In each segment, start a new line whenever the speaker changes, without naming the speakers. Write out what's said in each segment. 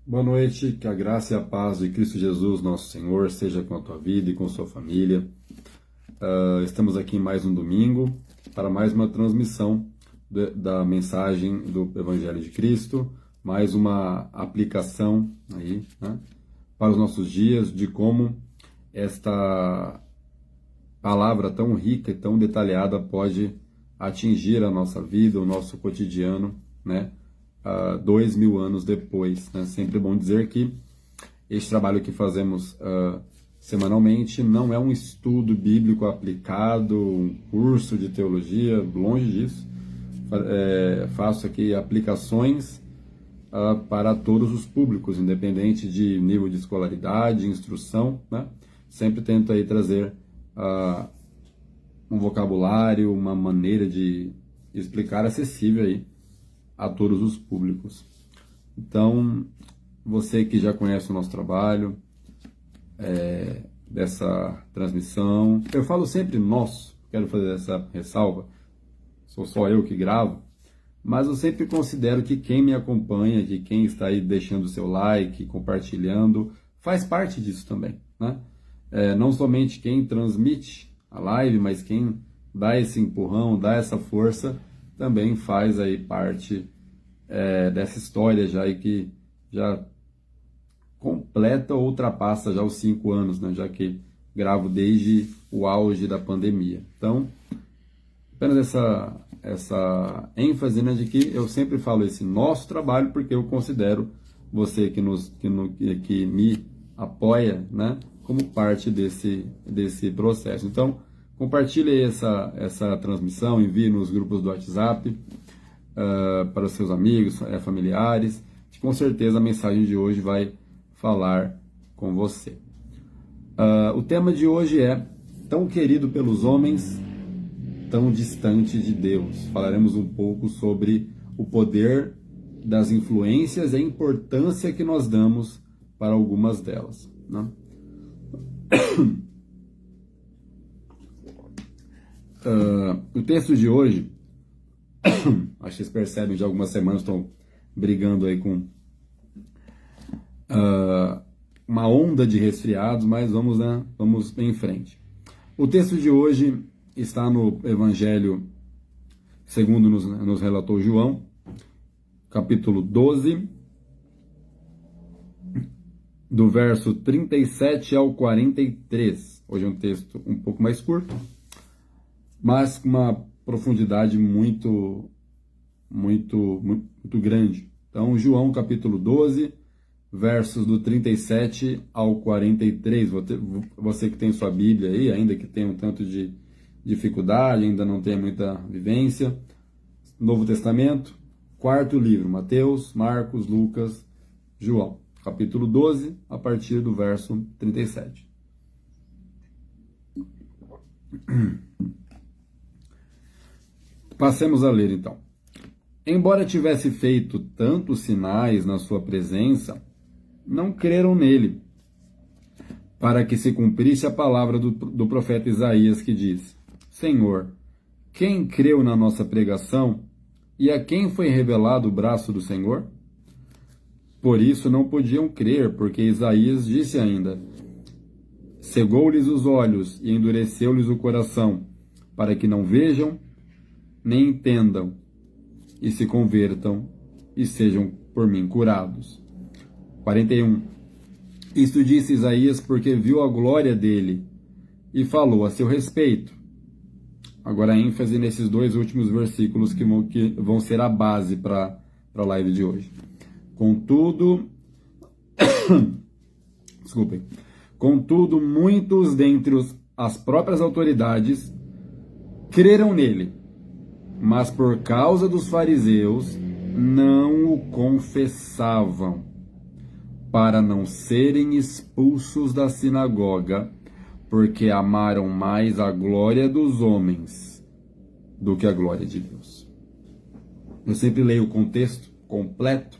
Boa noite, que a graça e a paz de Cristo Jesus, nosso Senhor, seja com a tua vida e com sua família. Estamos aqui em mais um domingo para mais uma transmissão da mensagem do Evangelho de Cristo, mais uma aplicação aí, né, para os nossos dias de como esta palavra tão rica e tão detalhada pode atingir a nossa vida, o nosso cotidiano, né? 2000 anos depois, né? Sempre bom dizer que este trabalho que fazemos semanalmente não é um estudo bíblico aplicado, um curso de teologia, longe disso. Faço aqui aplicações para todos os públicos, independente de nível de escolaridade, instrução, né? Sempre tento aí trazer um vocabulário, uma maneira de explicar acessível aí a todos os públicos. Então, você que já conhece o nosso trabalho, dessa transmissão, eu falo sempre nós, quero fazer essa ressalva, sou só eu que gravo, mas eu sempre considero que quem me acompanha, que quem está aí deixando o seu like, compartilhando, faz parte disso também, né? Não somente quem transmite a live, mas quem dá esse empurrão, dá essa força, também faz aí parte dessa história já, e que já completa ou ultrapassa já os 5 anos, né, já que gravo desde o auge da pandemia. Então, apenas essa ênfase, né, de que eu sempre falo esse nosso trabalho, porque eu considero você que me apoia, né, como parte desse processo. Então, compartilhe essa transmissão, envie nos grupos do WhatsApp, para os seus amigos, familiares, que com certeza a mensagem de hoje vai falar com você. O tema de hoje é tão querido pelos homens, tão distante de Deus. Falaremos um pouco sobre o poder das influências e a importância que nós damos para algumas delas, né? O texto de hoje, acho que vocês percebem, de algumas semanas estou brigando aí com uma onda de resfriados, mas vamos em frente. O texto de hoje está no Evangelho segundo nos relatou João, capítulo 12, do verso 37 ao 43. Hoje é um texto um pouco mais curto, mas com uma profundidade muito grande. Então, João capítulo 12, versos do 37 ao 43. Você que tem sua Bíblia aí, ainda que tenha um tanto de dificuldade, ainda não tenha muita vivência. Novo Testamento, quarto livro, Mateus, Marcos, Lucas, João. Capítulo 12, a partir do verso 37. Passemos a ler, então. Embora tivesse feito tantos sinais na sua presença, não creram nele, para que se cumprisse a palavra do profeta Isaías, que diz: Senhor, quem creu na nossa pregação, e a quem foi revelado o braço do Senhor? Por isso não podiam crer, porque Isaías disse ainda: cegou-lhes os olhos e endureceu-lhes o coração, para que não vejam, nem entendam, e se convertam, e sejam por mim curados. 41. Isto disse Isaías porque viu a glória dele, e falou a seu respeito. Agora a ênfase nesses dois últimos versículos que vão ser a base para a live de hoje. Contudo, contudo, muitos dentre as próprias autoridades creram nele, mas por causa dos fariseus não o confessavam, para não serem expulsos da sinagoga, porque amaram mais a glória dos homens do que a glória de Deus. Eu sempre leio o contexto completo,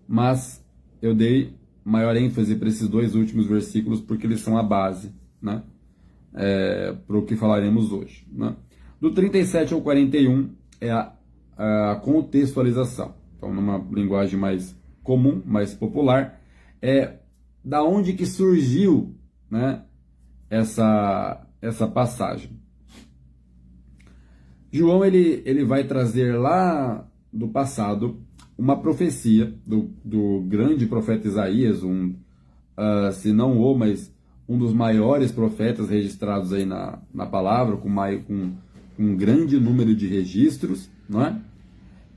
mas eu dei maior ênfase para esses dois últimos versículos porque eles são a base, né, para o que falaremos hoje, né? Do 37 ao 41 é a contextualização. Então, numa linguagem mais comum, mais popular, é da onde que surgiu, né, essa passagem. João ele vai trazer lá do passado uma profecia do grande profeta Isaías, se não o, mas um dos maiores profetas registrados aí na palavra, com um grande número de registros, não é?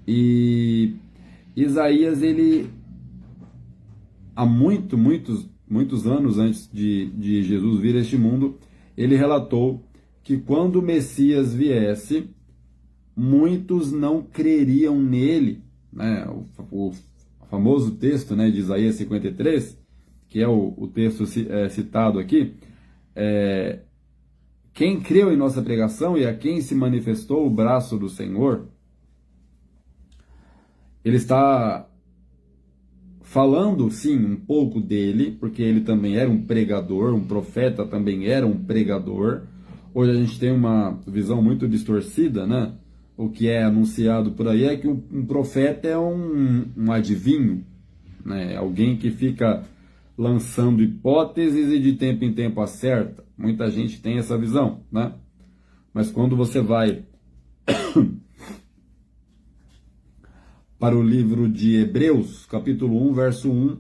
E Isaías, ele, há muitos anos antes de Jesus vir a este mundo, ele relatou que quando o Messias viesse, muitos não creriam nele, né? O famoso texto, né, de Isaías 53, que é o texto citado aqui, quem creu em nossa pregação e a quem se manifestou o braço do Senhor, ele está falando, sim, um pouco dele, porque ele também era um pregador, um profeta também era um pregador. Hoje a gente tem uma visão muito distorcida, né? O que é anunciado por aí é que um profeta é um adivinho, né? Alguém que fica lançando hipóteses e de tempo em tempo acerta. Muita gente tem essa visão, né? Mas quando você vai para o livro de Hebreus, capítulo 1, verso 1,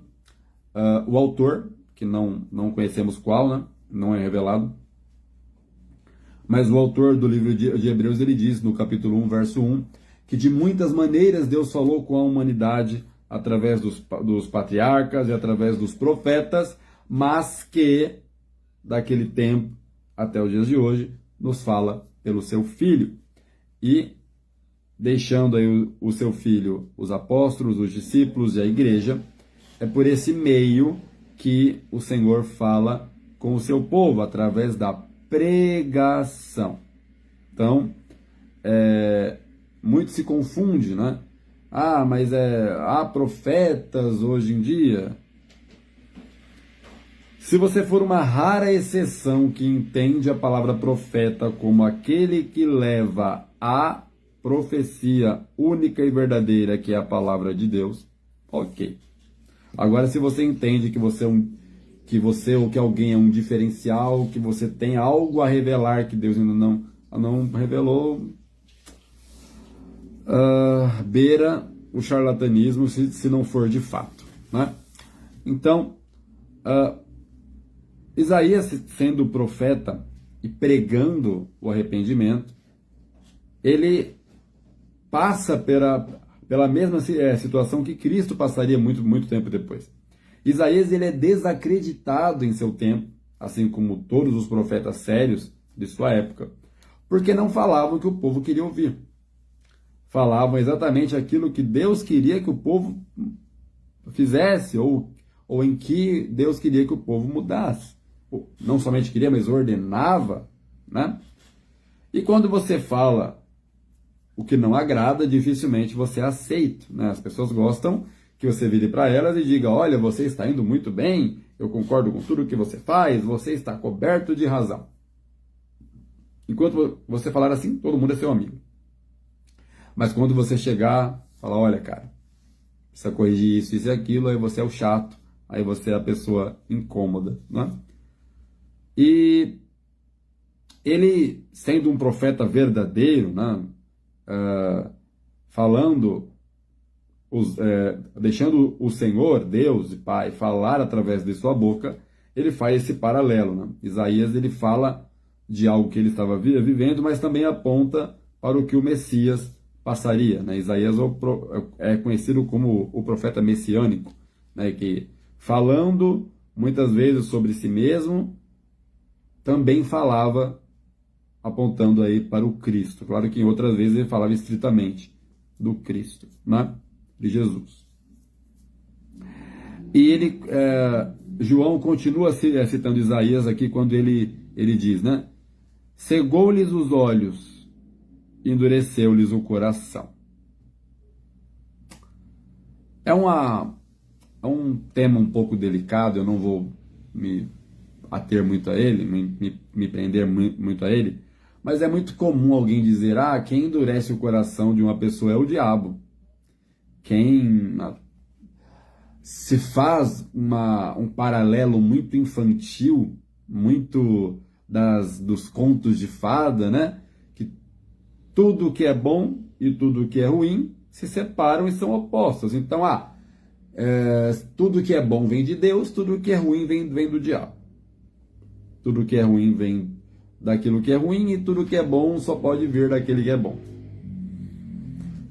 o autor, que não conhecemos qual, né? Não é revelado, mas o autor do livro de Hebreus, ele diz no capítulo 1, verso 1, que de muitas maneiras Deus falou com a humanidade através dos patriarcas e através dos profetas, mas que daquele tempo até os dias de hoje nos fala pelo seu Filho. E deixando aí o seu Filho, os apóstolos, os discípulos e a igreja, é por esse meio que o Senhor fala com o seu povo, através da pregação. Então, muito se confunde, né? Mas há profetas hoje em dia. Se você for uma rara exceção que entende a palavra profeta como aquele que leva a profecia única e verdadeira, que é a palavra de Deus, ok. Agora, se você entende que você ou que alguém é um diferencial, que você tem algo a revelar que Deus ainda não revelou, beira o charlatanismo, se não for de fato, né? Então, Isaías, sendo profeta e pregando o arrependimento, ele passa pela mesma situação que Cristo passaria muito tempo depois. Isaías, ele é desacreditado em seu tempo, assim como todos os profetas sérios de sua época, porque não falavam o que o povo queria ouvir. Falavam exatamente aquilo que Deus queria que o povo fizesse, ou em que Deus queria que o povo mudasse. Não somente queria, mas ordenava, né? E quando você fala o que não agrada, dificilmente você é aceito, né? As pessoas gostam que você vire para elas e diga: olha, você está indo muito bem, eu concordo com tudo que você faz, você está coberto de razão. Enquanto você falar assim, todo mundo é seu amigo. Mas quando você chegar, falar: olha, cara, precisa corrigir isso e aquilo, aí você é o chato, aí você é a pessoa incômoda, né? E ele, sendo um profeta verdadeiro, né? Deixando o Senhor, Deus e Pai, falar através de sua boca, ele faz esse paralelo, né? Isaías, ele fala de algo que ele estava vivendo, mas também aponta para o que o Messias passaria, né? Isaías é conhecido como o profeta messiânico, né? Que, falando muitas vezes sobre si mesmo, também falava apontando aí para o Cristo. Claro que em outras vezes ele falava estritamente do Cristo, né? De Jesus. E João continua citando Isaías aqui quando ele diz, né? Cegou-lhes os olhos, endureceu-lhes o coração. É um tema um pouco delicado, eu não vou me ater muito a ele, me prender muito a ele, mas é muito comum alguém dizer: quem endurece o coração de uma pessoa é o diabo. se faz um paralelo muito infantil, muito dos contos de fada, né? Que tudo que é bom e tudo que é ruim se separam e são opostos. Então, tudo que é bom vem de Deus, tudo que é ruim vem do diabo. Tudo que é ruim vem daquilo que é ruim e tudo que é bom só pode vir daquele que é bom.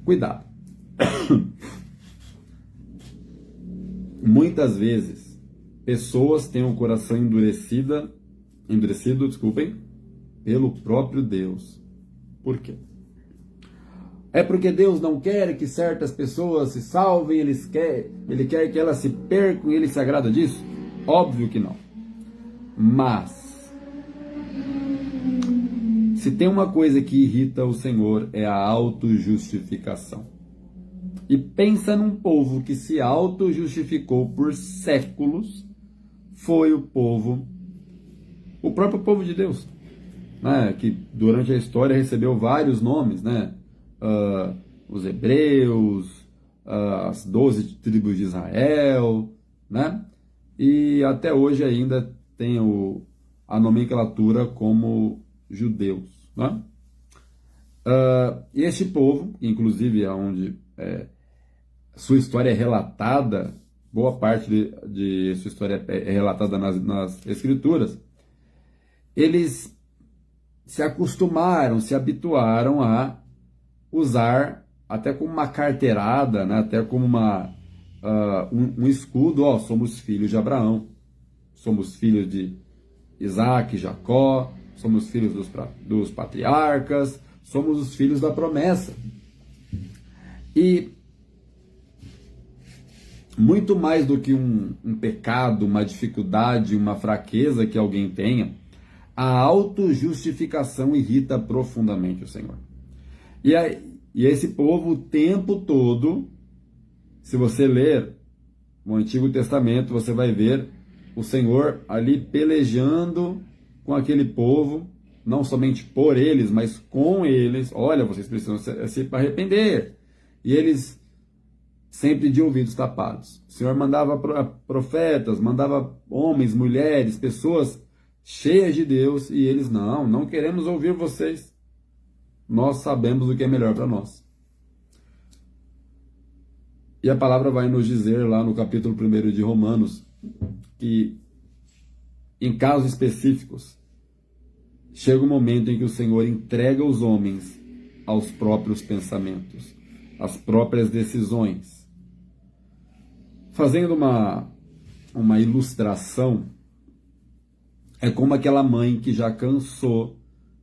Cuidado. Muitas vezes, pessoas têm o coração endurecido, pelo próprio Deus. Por quê? É porque Deus não quer que certas pessoas se salvem, Ele quer que elas se percam e Ele se agrada disso? Óbvio que não. Mas, se tem uma coisa que irrita o Senhor é a autojustificação. E pensa num povo que se auto-justificou por séculos, foi o próprio povo de Deus, né? Que durante a história recebeu vários nomes, né? Os hebreus, as 12 tribos de Israel, né? E até hoje ainda tem a nomenclatura como judeus, né? E este povo, inclusive onde sua história é relatada, boa parte de sua história é relatada nas Escrituras, eles se acostumaram, se habituaram a usar até como uma carteirada, né? Até como um escudo, somos filhos de Abraão, somos filhos de Isaac, Jacó, somos filhos dos patriarcas, somos os filhos da promessa. E muito mais do que um pecado, uma dificuldade, uma fraqueza que alguém tenha, a autojustificação irrita profundamente o Senhor. E esse povo o tempo todo, se você ler o Antigo Testamento, você vai ver o Senhor ali pelejando com aquele povo, não somente por eles, mas com eles. Olha, vocês precisam se arrepender. E eles sempre de ouvidos tapados. O Senhor mandava profetas, mandava homens, mulheres, pessoas cheias de Deus, e eles, não queremos ouvir vocês. Nós sabemos o que é melhor para nós. E a palavra vai nos dizer lá no capítulo 1 de Romanos, que em casos específicos, chega um momento em que o Senhor entrega os homens aos próprios pensamentos, às próprias decisões. Fazendo uma ilustração, é como aquela mãe que já cansou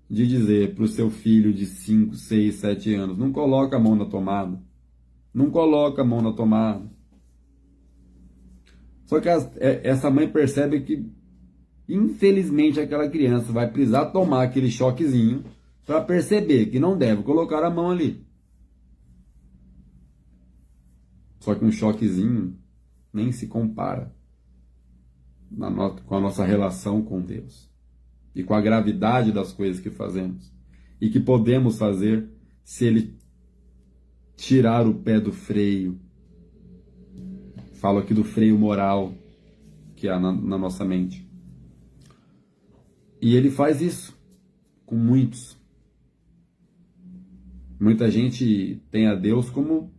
de dizer para o seu filho de 5, 6, 7 anos, não coloca a mão na tomada, não coloca a mão na tomada. Só que essa mãe percebe que, infelizmente, aquela criança vai precisar tomar aquele choquezinho para perceber que não deve colocar a mão ali. Só que um choquezinho nem se compara com a nossa relação com Deus e com a gravidade das coisas que fazemos e que podemos fazer se Ele tirar o pé do freio. Falo aqui do freio moral que há na nossa mente. E Ele faz isso com muitos. Muita gente tem a Deus como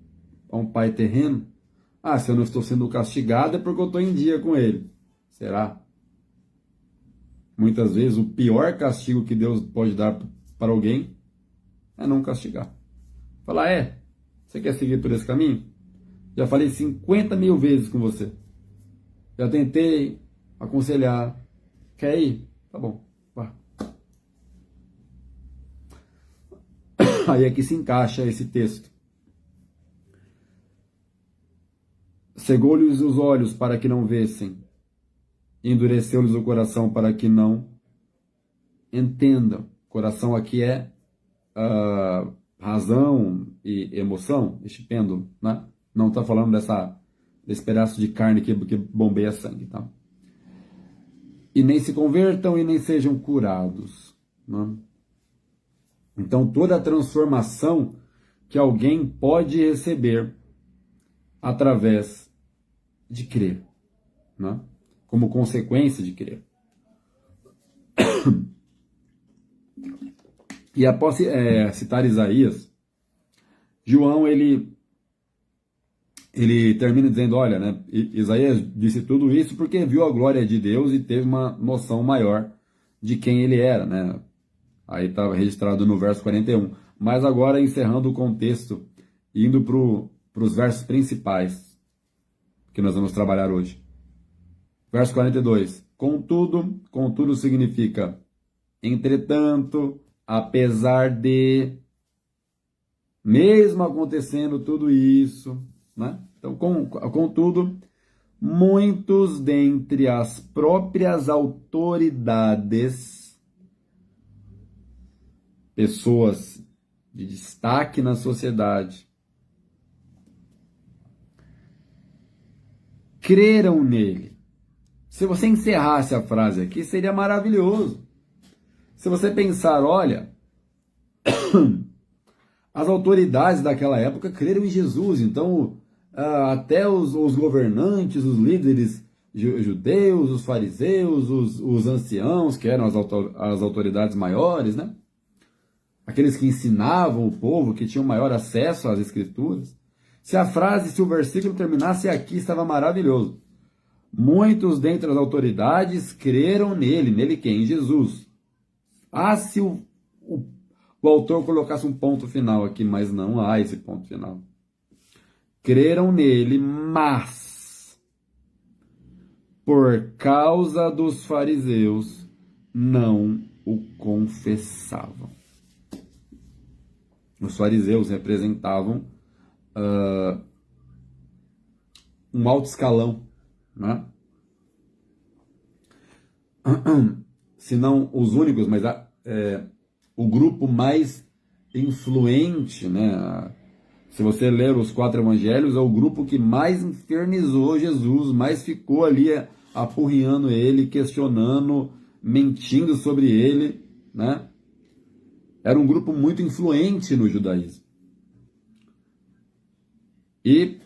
um pai terreno. Se eu não estou sendo castigado é porque eu estou em dia com Ele. Será? Muitas vezes o pior castigo que Deus pode dar para alguém é não castigar. Falar, você quer seguir por esse caminho? Já falei 50 mil vezes com você. Já tentei aconselhar. Quer ir? Tá bom, vá. Aí aqui se encaixa esse texto. Cegou-lhes os olhos para que não vissem, endureceu-lhes o coração para que não entendam. Coração aqui é razão e emoção, este pêndulo, né? Não está falando desse pedaço de carne que bombeia sangue, tá? E nem se convertam e nem sejam curados, né? Então toda a transformação que alguém pode receber através de crer, né? Como consequência de crer. E após citar Isaías, João ele termina dizendo, olha, né, Isaías disse tudo isso porque viu a glória de Deus e teve uma noção maior de quem ele era, né? Aí estava registrado no verso 41. Mas agora, encerrando o contexto, indo para os versos principais que nós vamos trabalhar hoje. Verso 42. Contudo significa, entretanto, apesar de, mesmo acontecendo tudo isso, né? Então, contudo, muitos dentre as próprias autoridades, pessoas de destaque na sociedade, creram nele. Se você encerrasse a frase aqui, seria maravilhoso. Se você pensar, olha, as autoridades daquela época creram em Jesus, então até os governantes, os líderes judeus, os fariseus, os anciãos, que eram as autoridades maiores, né? Aqueles que ensinavam o povo, que tinham maior acesso às escrituras. Se o versículo terminasse aqui, estava maravilhoso. Muitos dentre as autoridades creram nele. Nele quem? Em Jesus. Se o autor colocasse um ponto final aqui, mas não há esse ponto final. Creram nele, mas por causa dos fariseus não o confessavam. Os fariseus representavam um alto escalão, né? Se não os únicos, mas o grupo mais influente, né? Se você ler os 4 evangelhos, é o grupo que mais infernizou Jesus, mais ficou ali apurrinhando ele, questionando, mentindo sobre ele, né? Era um grupo muito influente no judaísmo. E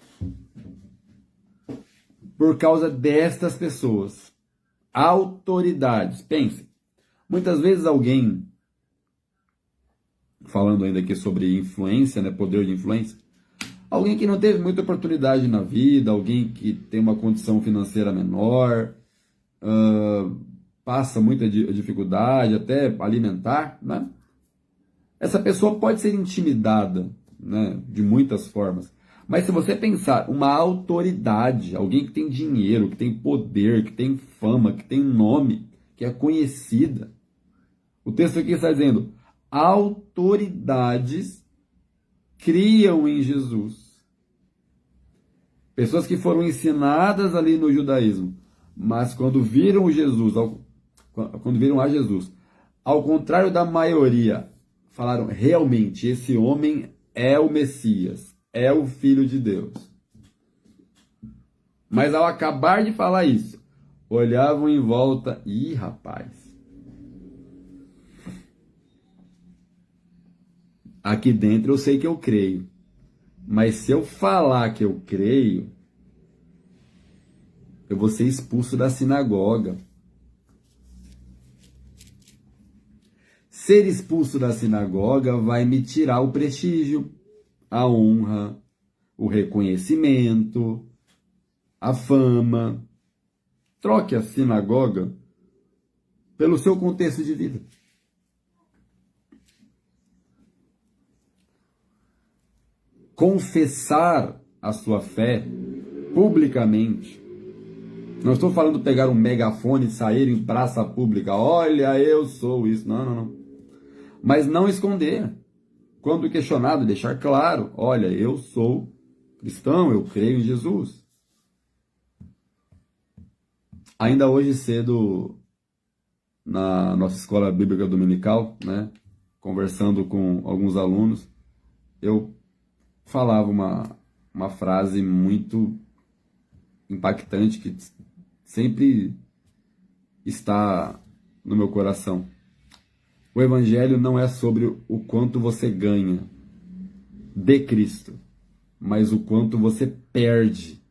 por causa destas pessoas, autoridades, pensem, muitas vezes alguém, falando ainda aqui sobre influência, né, poder de influência, alguém que não teve muita oportunidade na vida, alguém que tem uma condição financeira menor, passa muita dificuldade, até alimentar, né? Essa pessoa pode ser intimidada, né, de muitas formas. Mas se você pensar, uma autoridade, alguém que tem dinheiro, que tem poder, que tem fama, que tem nome, que é conhecida. O texto aqui está dizendo, autoridades criam em Jesus. Pessoas que foram ensinadas ali no judaísmo, mas quando viram a Jesus, ao contrário da maioria, falaram, realmente, esse homem é o Messias, é o Filho de Deus. Mas ao acabar de falar isso, olhavam em volta, rapaz, aqui dentro eu sei que eu creio, mas se eu falar que eu creio, eu vou ser expulso da sinagoga. Ser expulso da sinagoga vai me tirar o prestígio, a honra, o reconhecimento, a fama. Troque a sinagoga pelo seu contexto de vida. Confessar a sua fé publicamente. Não estou falando pegar um megafone e sair em praça pública. Olha, eu sou isso. Não. Mas não esconder. Quando questionado, deixar claro. Olha, eu sou cristão, eu creio em Jesus. Ainda hoje cedo, na nossa escola bíblica dominical, né, conversando com alguns alunos, eu falava uma frase muito impactante que sempre está no meu coração. O evangelho não é sobre o quanto você ganha de Cristo, mas o quanto você perde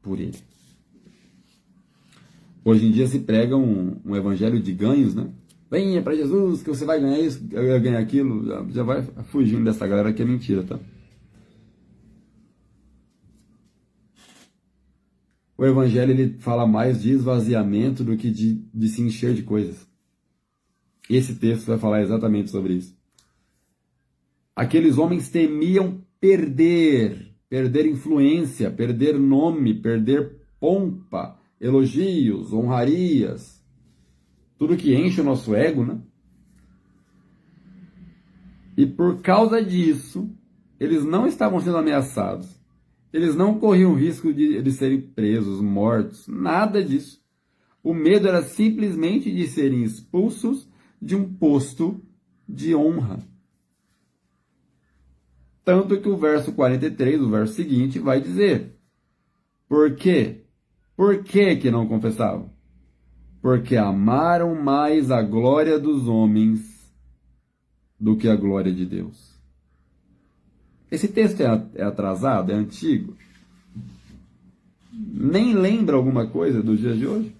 por ele. Hoje em dia se prega um evangelho de ganhos, né? Venha para Jesus que você vai ganhar isso, eu ia ganhar aquilo. Já vai fugindo dessa galera que é mentira, tá? O evangelho ele fala mais de esvaziamento do que de se encher de coisas. E esse texto vai falar exatamente sobre isso. Aqueles homens temiam perder influência, perder nome, perder pompa, elogios, honrarias, tudo que enche o nosso ego, né? E por causa disso, eles não estavam sendo ameaçados. Eles não corriam risco de serem presos, mortos, nada disso. O medo era simplesmente de serem expulsos de um posto de honra. Tanto que o verso 43, o verso seguinte, vai dizer: por quê? Por que não confessavam? Porque amaram mais a glória dos homens do que a glória de Deus. Esse texto é atrasado, é antigo. Nem lembra alguma coisa dos dias de hoje?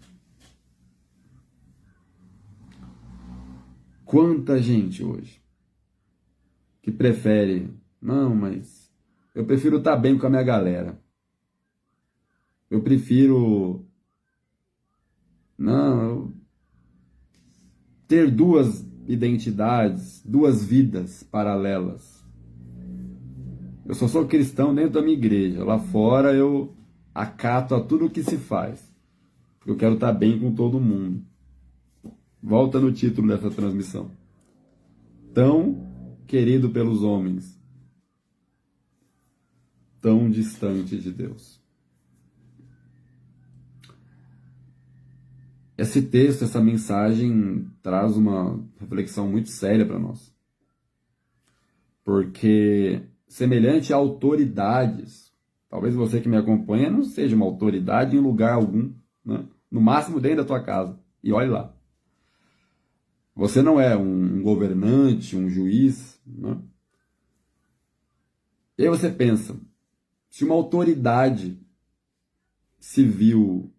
Quanta gente hoje que prefere, não, mas eu prefiro estar bem com a minha galera. Eu prefiro, ter duas identidades, duas vidas paralelas. Eu só sou cristão dentro da minha igreja. Lá fora eu acato a tudo o que se faz. Eu quero estar bem com todo mundo. Volta no título dessa transmissão. Tão querido pelos homens, tão distante de Deus. Esse texto, essa mensagem traz uma reflexão muito séria para nós. Porque semelhante a autoridades, talvez você que me acompanha não seja uma autoridade em lugar algum, né? No máximo dentro da tua casa, e olhe lá. Você não é um governante, um juiz, né? E aí você pensa, se uma autoridade civil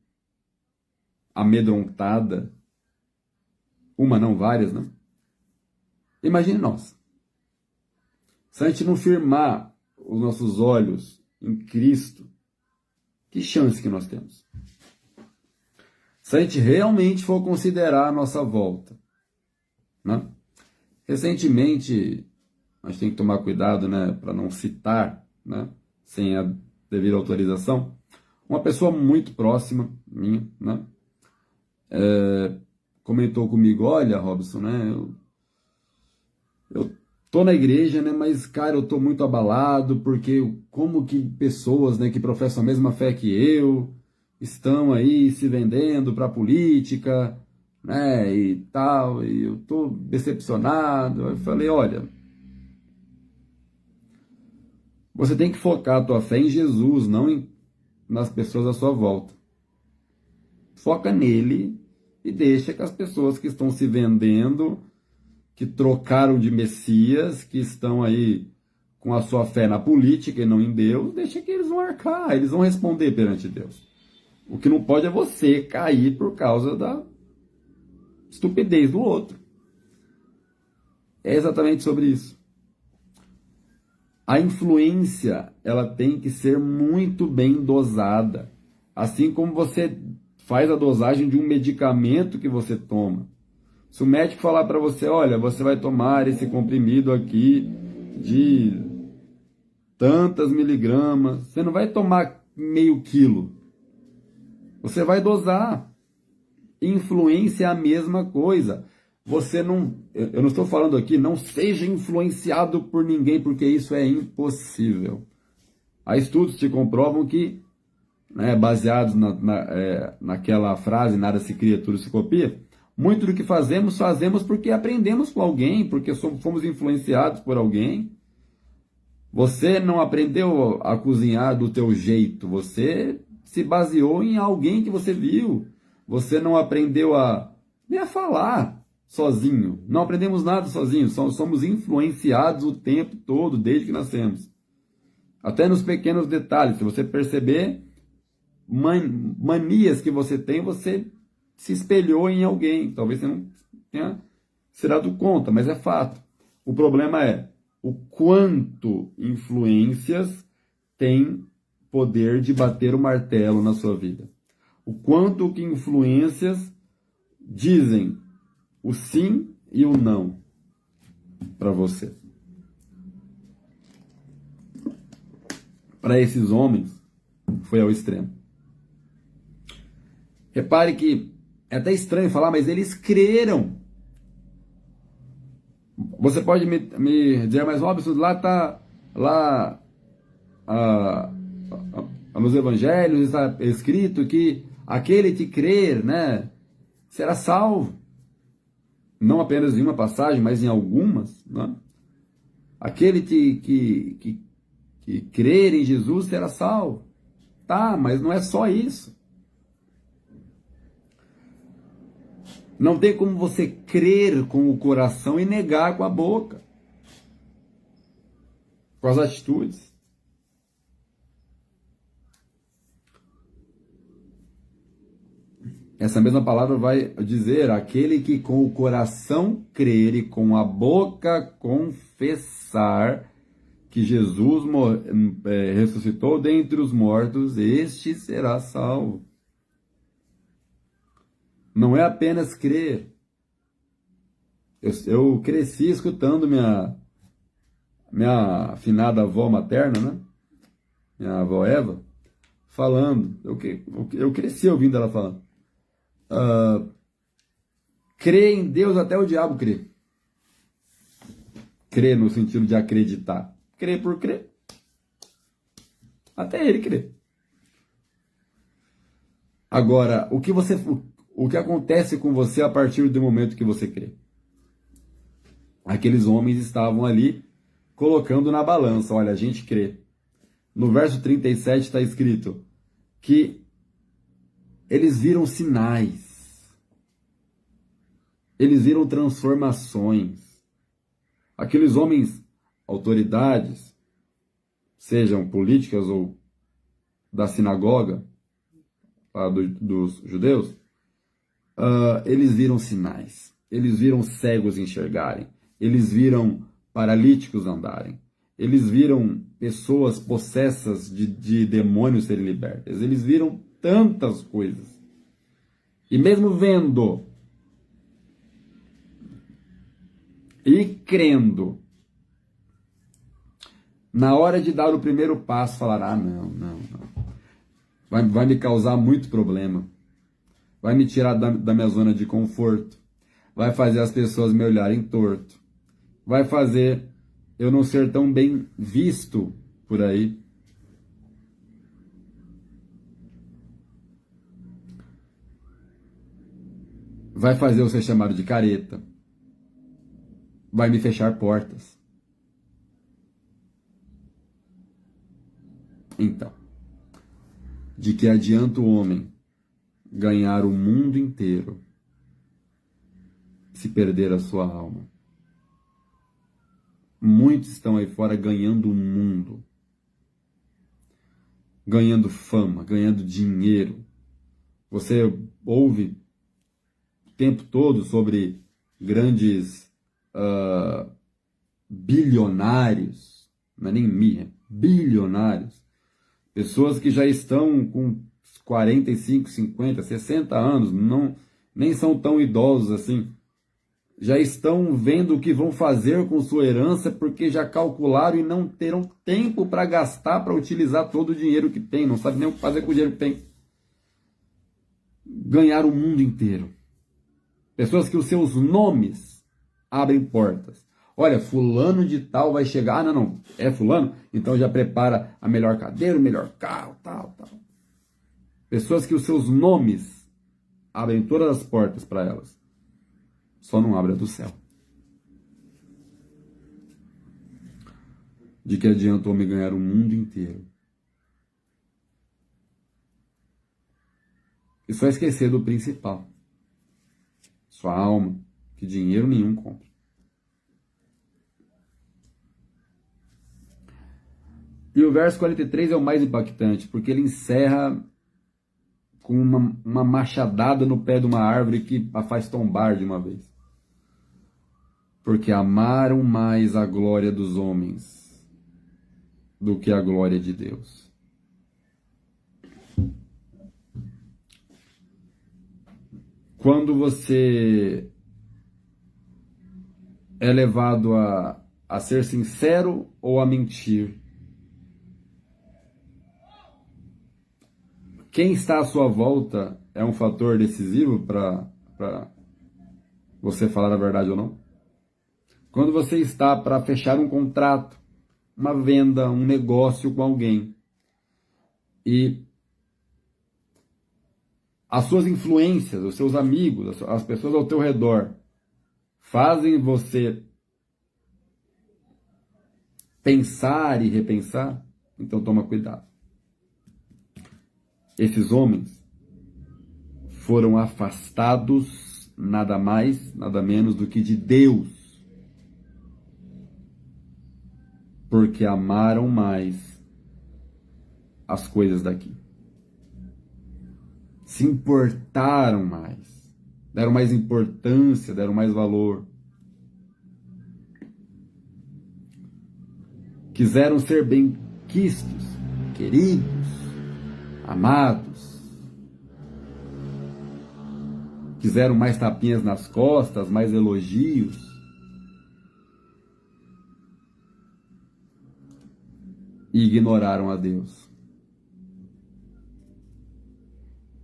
amedrontada, uma não, várias, né? Imagine nós. Se a gente não firmar os nossos olhos em Cristo, que chance que nós temos? Se a gente realmente for considerar a nossa volta, né? Recentemente, a gente tem que tomar cuidado, né, para não citar, né, sem a devida autorização, uma pessoa muito próxima minha, né, comentou comigo: olha, Robson, né, eu tô na igreja, né, mas, cara, eu tô muito abalado, porque como que pessoas, né, que professam a mesma fé que eu, estão aí se vendendo para a política, né, e tal, e eu tô decepcionado. Eu falei: olha, você tem que focar a tua fé em Jesus, não nas pessoas à sua volta. Foca nele e deixa que as pessoas que estão se vendendo, que trocaram de Messias, que estão aí com a sua fé na política e não em Deus, deixa que eles vão arcar, eles vão responder perante Deus. O que não pode é você cair por causa da estupidez do outro. É exatamente sobre isso. A influência, ela tem que ser muito bem dosada. Assim como você faz a dosagem de um medicamento que você toma. Se o médico falar para você: olha, você vai tomar esse comprimido aqui de tantas miligramas, você não vai tomar meio quilo. Você vai dosar. Influência é a mesma coisa. Você não, eu não estou falando aqui, não seja influenciado por ninguém, porque isso é impossível. Há estudos que comprovam que, né, baseados naquela frase, nada se cria, tudo se copia, muito do que fazemos porque aprendemos com alguém, porque fomos influenciados por alguém. Você não aprendeu a cozinhar do teu jeito, você se baseou em alguém que você viu. Você não aprendeu nem a falar sozinho. Não aprendemos nada sozinhos. Somos influenciados o tempo todo, desde que nascemos. Até nos pequenos detalhes. Se você perceber, manias que você tem, você se espelhou em alguém. Talvez você não tenha se dado conta, mas é fato. O problema é o quanto influências têm poder de bater o martelo na sua vida. O quanto que influências dizem o sim e o não para você. Para esses homens, foi ao extremo. Repare que é até estranho falar, mas eles creram. Você pode me dizer, mas Robson, lá está, lá nos evangelhos está escrito que aquele que crer, né, será salvo. Não apenas em uma passagem, mas em algumas, né? Aquele que crer em Jesus será salvo. Tá, mas não é só isso. Não tem como você crer com o coração e negar com a boca, com as atitudes. Essa mesma palavra vai dizer: aquele que com o coração crer e com a boca confessar que Jesus ressuscitou dentre os mortos, este será salvo. Não é apenas crer. Eu cresci escutando minha afinada avó materna, né? Minha avó Eva, falando. Eu cresci ouvindo ela falando. Crê em Deus até o diabo crê. Crê no sentido de acreditar. Crê por crer. Até ele crê. Agora, o que acontece com você a partir do momento que você crê? Aqueles homens estavam ali colocando na balança. Olha, a gente crê. No verso 37 está escrito que eles viram sinais. Eles viram transformações. Aqueles homens, autoridades, sejam políticas ou da sinagoga, dos judeus, eles viram sinais. Eles viram cegos enxergarem. Eles viram paralíticos andarem. Eles viram pessoas possessas de demônios serem libertas. Eles viram tantas coisas. E mesmo vendo e crendo, na hora de dar o primeiro passo, falar: não. Vai me causar muito problema. Vai me tirar da minha zona de conforto. Vai fazer as pessoas me olharem torto. Vai fazer eu não ser tão bem visto por aí. Vai fazer eu ser chamado de careta. Vai me fechar portas. Então, de que adianta o homem ganhar o mundo inteiro se perder a sua alma? Muitos estão aí fora ganhando o mundo, ganhando fama, ganhando dinheiro. Você ouve o tempo todo sobre grandes bilionários, não é nem bilionários, pessoas que já estão com 45, 50, 60 anos, nem são tão idosos assim, já estão vendo o que vão fazer com sua herança porque já calcularam e não terão tempo para gastar, para utilizar todo o dinheiro que tem, não sabe nem o que fazer com o dinheiro que tem. Ganhar o mundo inteiro. Pessoas que os seus nomes abrem portas. Olha, fulano de tal vai chegar. Não, é fulano? Então já prepara a melhor cadeira, o melhor carro, tal. Pessoas que os seus nomes abrem todas as portas para elas. Só não abre a do céu. De que adianta o homem ganhar o mundo inteiro e só esquecer do principal? Sua alma, que dinheiro nenhum compra. E o verso 43 é o mais impactante, porque ele encerra com uma machadada no pé de uma árvore que a faz tombar de uma vez. Porque amaram mais a glória dos homens do que a glória de Deus. Quando você é levado a ser sincero ou a mentir, quem está à sua volta é um fator decisivo para você falar a verdade ou não? Quando você está para fechar um contrato, uma venda, um negócio com alguém, e as suas influências, os seus amigos, as pessoas ao teu redor, fazem você pensar e repensar, então toma cuidado. Esses homens foram afastados nada mais, nada menos do que de Deus, porque amaram mais as coisas daqui. Se importaram mais, deram mais importância, deram mais valor. Quiseram ser bem-quistos, queridos, amados. Quiseram mais tapinhas nas costas, mais elogios. E ignoraram a Deus.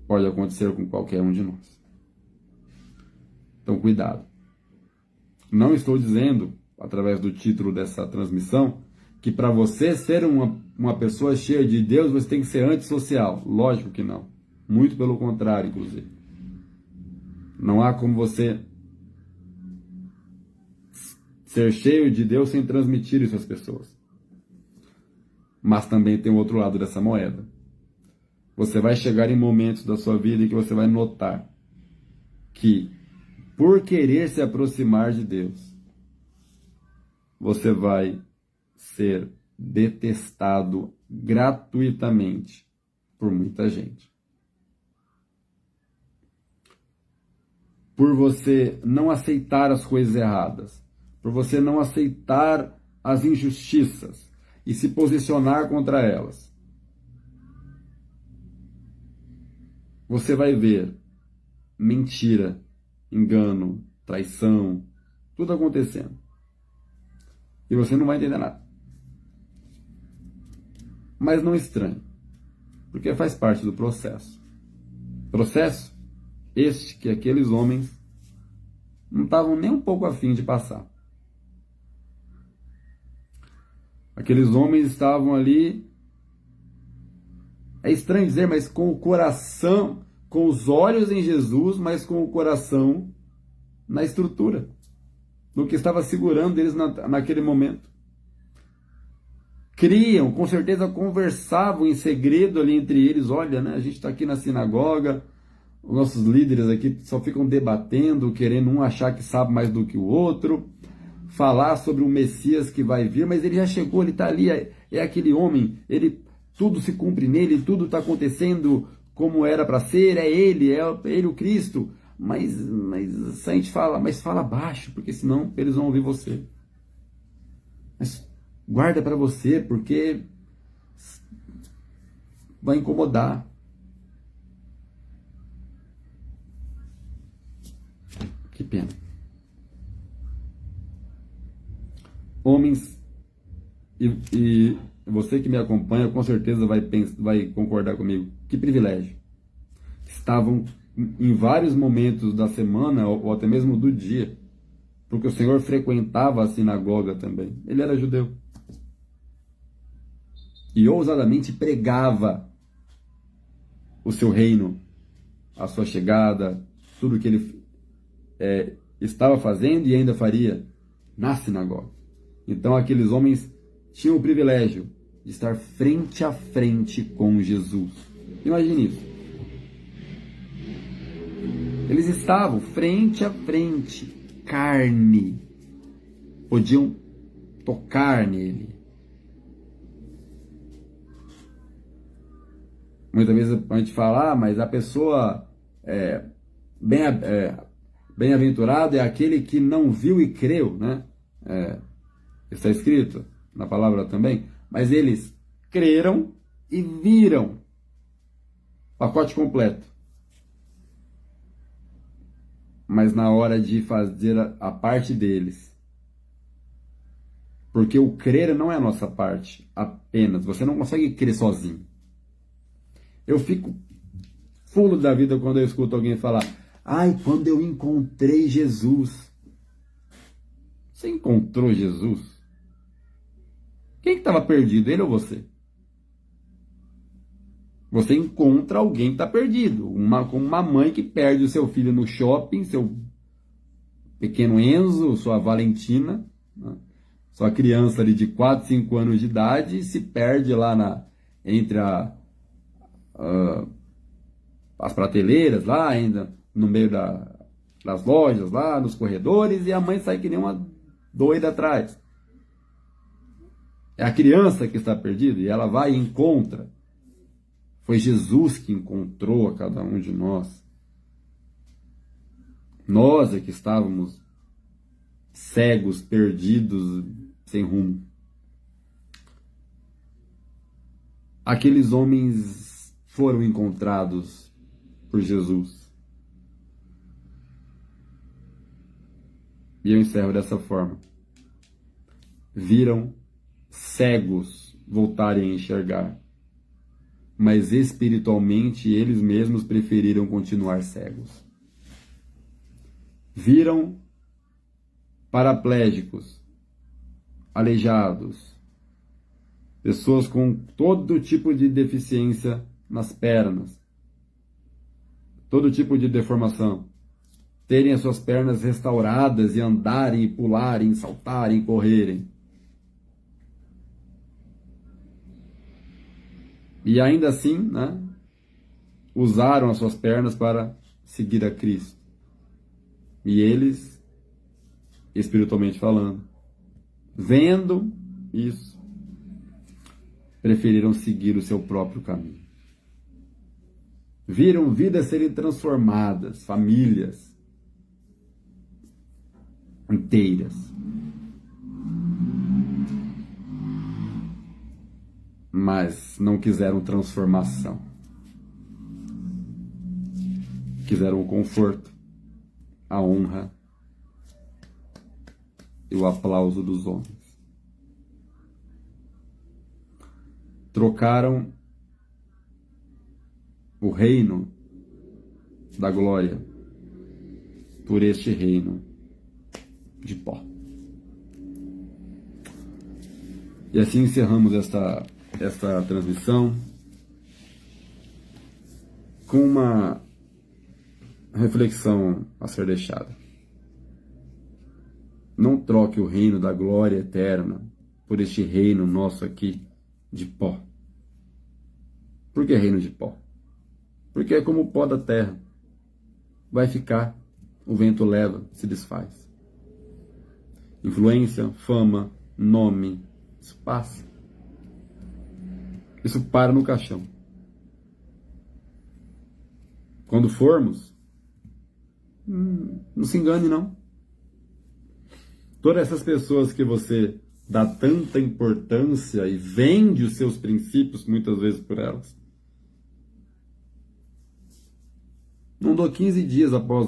Pode acontecer com qualquer um de nós. Então, cuidado. Não estou dizendo, através do título dessa transmissão, que para você ser uma pessoa cheia de Deus, você tem que ser antissocial. Lógico que não. Muito pelo contrário, inclusive. Não há como você ser cheio de Deus sem transmitir isso às pessoas. Mas também tem o outro lado dessa moeda. Você vai chegar em momentos da sua vida em que você vai notar que, por querer se aproximar de Deus, você vai ser detestado gratuitamente por muita gente. Por você não aceitar as coisas erradas, por você não aceitar as injustiças e se posicionar contra elas. Você vai ver mentira, engano, traição, tudo acontecendo. E você não vai entender nada. Mas não estranhe, porque faz parte do processo. Processo este que aqueles homens não estavam nem um pouco afim de passar. Aqueles homens estavam ali, é estranho dizer, mas com o coração, com os olhos em Jesus, mas com o coração na estrutura, no que estava segurando eles naquele momento. Criam, com certeza conversavam em segredo ali entre eles. Olha, né, a gente está aqui na sinagoga, os nossos líderes aqui só ficam debatendo, querendo um achar que sabe mais do que o outro, falar sobre um Messias que vai vir, mas ele já chegou, ele está ali, é aquele homem, tudo se cumpre nele, tudo está acontecendo como era para ser, é ele o Cristo. Mas a gente fala, mas fala baixo, porque senão eles vão ouvir você. Mas guarda para você, porque vai incomodar. Que pena. Homens, e você que me acompanha, com certeza vai concordar comigo. Que privilégio. Estavam em vários momentos da semana, ou até mesmo do dia, porque o Senhor frequentava a sinagoga também. Ele era judeu. E ousadamente pregava o seu reino, a sua chegada, tudo que ele estava fazendo e ainda faria na sinagoga. Então aqueles homens tinham o privilégio de estar frente a frente com Jesus. Imagine isso. Eles estavam frente a frente, carne. Podiam tocar nele. Muitas vezes a gente fala, mas a pessoa bem, bem-aventurado é aquele que não viu e creu, né? Está escrito na palavra também. Mas eles creram e viram. Pacote completo. Mas na hora de fazer a parte deles. Porque o crer não é a nossa parte apenas. Você não consegue crer sozinho. Eu fico fulo da vida quando eu escuto alguém falar: ai, quando eu encontrei Jesus. Você encontrou Jesus? Quem que estava perdido, ele ou você? Você encontra alguém que está perdido. Como uma mãe que perde o seu filho no shopping, seu pequeno Enzo, sua Valentina, né? Sua criança ali de 4, 5 anos de idade, e se perde lá entre as prateleiras, lá ainda no meio das lojas, lá nos corredores, e a mãe sai que nem uma doida atrás. É a criança que está perdida, e ela vai e encontra. Foi Jesus que encontrou a cada um de nós. Nós é que estávamos cegos, perdidos, sem rumo. Aqueles homens foram encontrados por Jesus. E eu encerro dessa forma. Viram cegos voltarem a enxergar, mas espiritualmente eles mesmos preferiram continuar cegos. Viram paraplégicos, aleijados, pessoas com todo tipo de deficiência nas pernas, todo tipo de deformação, terem as suas pernas restauradas e andarem, e pularem, saltarem, correrem. E ainda assim, né, usaram as suas pernas para seguir a Cristo. E eles, espiritualmente falando, vendo isso, preferiram seguir o seu próprio caminho. Viram vidas serem transformadas, famílias inteiras. Mas não quiseram transformação. Quiseram o conforto, a honra e o aplauso dos homens. Trocaram o reino da glória por este reino de pó. E assim encerramos esta transmissão com uma reflexão a ser deixada. Não troque o reino da glória eterna por este reino nosso aqui de pó. Por que reino de pó? Porque é como o pó da terra. Vai ficar, o vento leva, se desfaz. Influência, fama, nome, isso passa. Isso para no caixão. Quando formos, não se engane não. Todas essas pessoas que você dá tanta importância e vende os seus princípios muitas vezes por elas. Não dou 15 dias após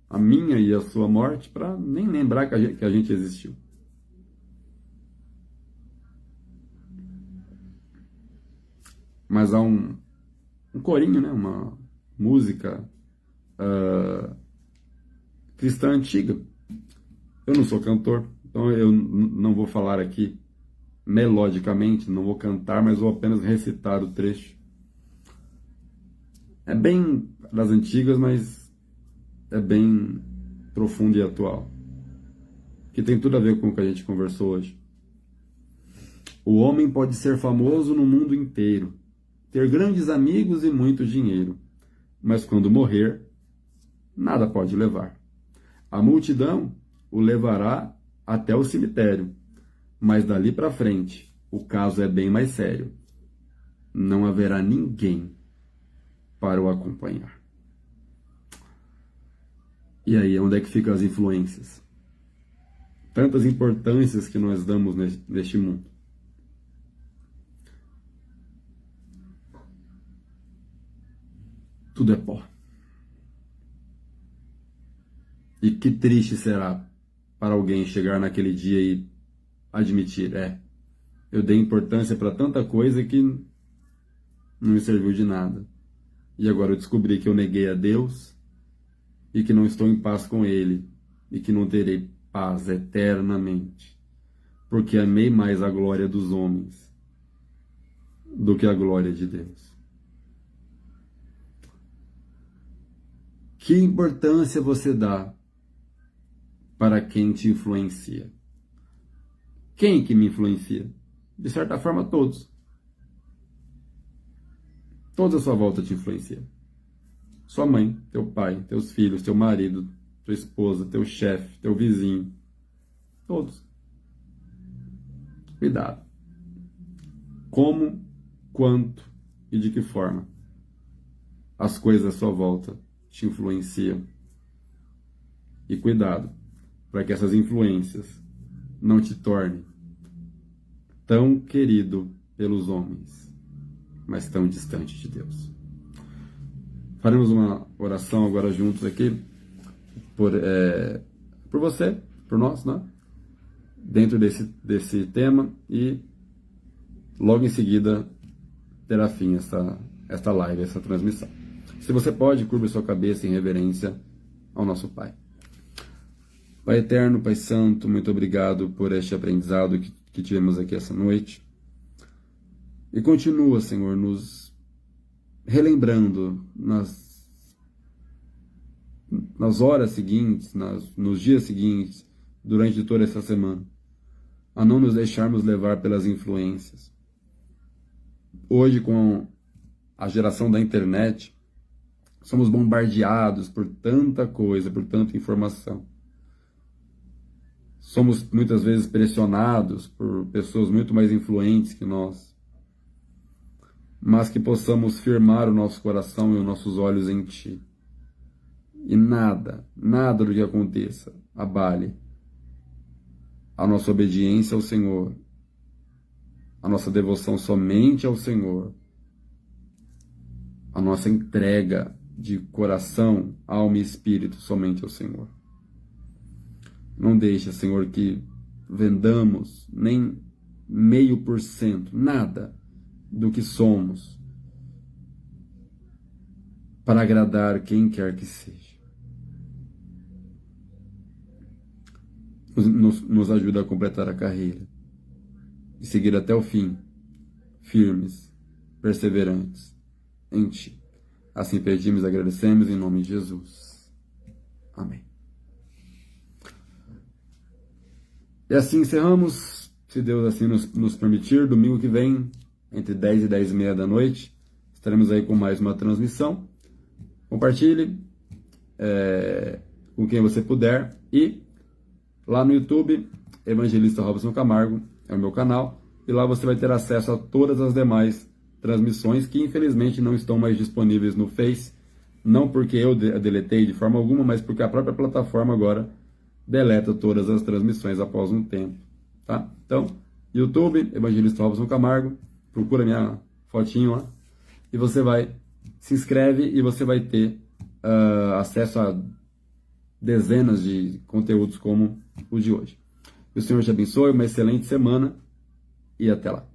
a minha e a sua morte para nem lembrar que a gente existiu. Mas há um corinho, né? Uma música cristã antiga. Eu não sou cantor, então eu não vou falar aqui melodicamente, não vou cantar, mas vou apenas recitar o trecho. É bem das antigas, mas é bem profundo e atual. Que tem tudo a ver com o que a gente conversou hoje. O homem pode ser famoso no mundo inteiro, ter grandes amigos e muito dinheiro, mas quando morrer, nada pode levar. A multidão o levará até o cemitério, mas dali para frente o caso é bem mais sério. Não haverá ninguém para o acompanhar. E aí, onde é que ficam as influências? Tantas importâncias que nós damos neste mundo. Tudo é pó. E que triste será para alguém chegar naquele dia e admitir, eu dei importância para tanta coisa que não me serviu de nada. E agora eu descobri que eu neguei a Deus e que não estou em paz com Ele e que não terei paz eternamente, porque amei mais a glória dos homens do que a glória de Deus. Que importância você dá para quem te influencia? Quem que me influencia? De certa forma, todos. Todos à sua volta te influenciam. Sua mãe, teu pai, teus filhos, teu marido, tua esposa, teu chefe, teu vizinho. Todos. Cuidado. Como, quanto e de que forma as coisas à sua volta te influenciam. E cuidado, para que essas influências não te tornem tão querido pelos homens, mas tão distante de Deus. Faremos uma oração agora juntos aqui, por você, por nós, né? Dentro desse tema, e logo em seguida terá fim esta live, essa transmissão. Se você pode, curva sua cabeça em reverência ao nosso Pai. Pai eterno, Pai santo, muito obrigado por este aprendizado que tivemos aqui essa noite. E continua, Senhor, nos relembrando nas horas seguintes, nos dias seguintes, durante toda essa semana, a não nos deixarmos levar pelas influências. Hoje, com a geração da internet, somos bombardeados por tanta coisa, por tanta informação. Somos muitas vezes pressionados por pessoas muito mais influentes que nós. Mas que possamos firmar o nosso coração e os nossos olhos em Ti. E nada do que aconteça abale a nossa obediência ao Senhor, a nossa devoção somente ao Senhor, a nossa entrega de coração, alma e espírito somente ao Senhor. Não deixa, Senhor, que vendamos nem 0,5%, nada do que somos, para agradar quem quer que seja. Nos ajuda a completar a carreira e seguir até o fim, firmes, perseverantes em Ti. Assim pedimos e agradecemos em nome de Jesus. Amém. E assim encerramos, se Deus assim nos permitir, domingo que vem, entre 10 e 10 e meia da noite, estaremos aí com mais uma transmissão. Compartilhe com quem você puder, e lá no YouTube, Evangelista Robson Camargo, é o meu canal, e lá você vai ter acesso a todas as demais transmissões que infelizmente não estão mais disponíveis no Face, não porque eu deletei de forma alguma, mas porque a própria plataforma agora deleta todas as transmissões após um tempo, tá? Então, YouTube, Evangelista Robson Camargo, procura minha fotinho lá, e você se inscreve e você vai ter acesso a dezenas de conteúdos como o de hoje. Que o Senhor te abençoe, uma excelente semana e até lá.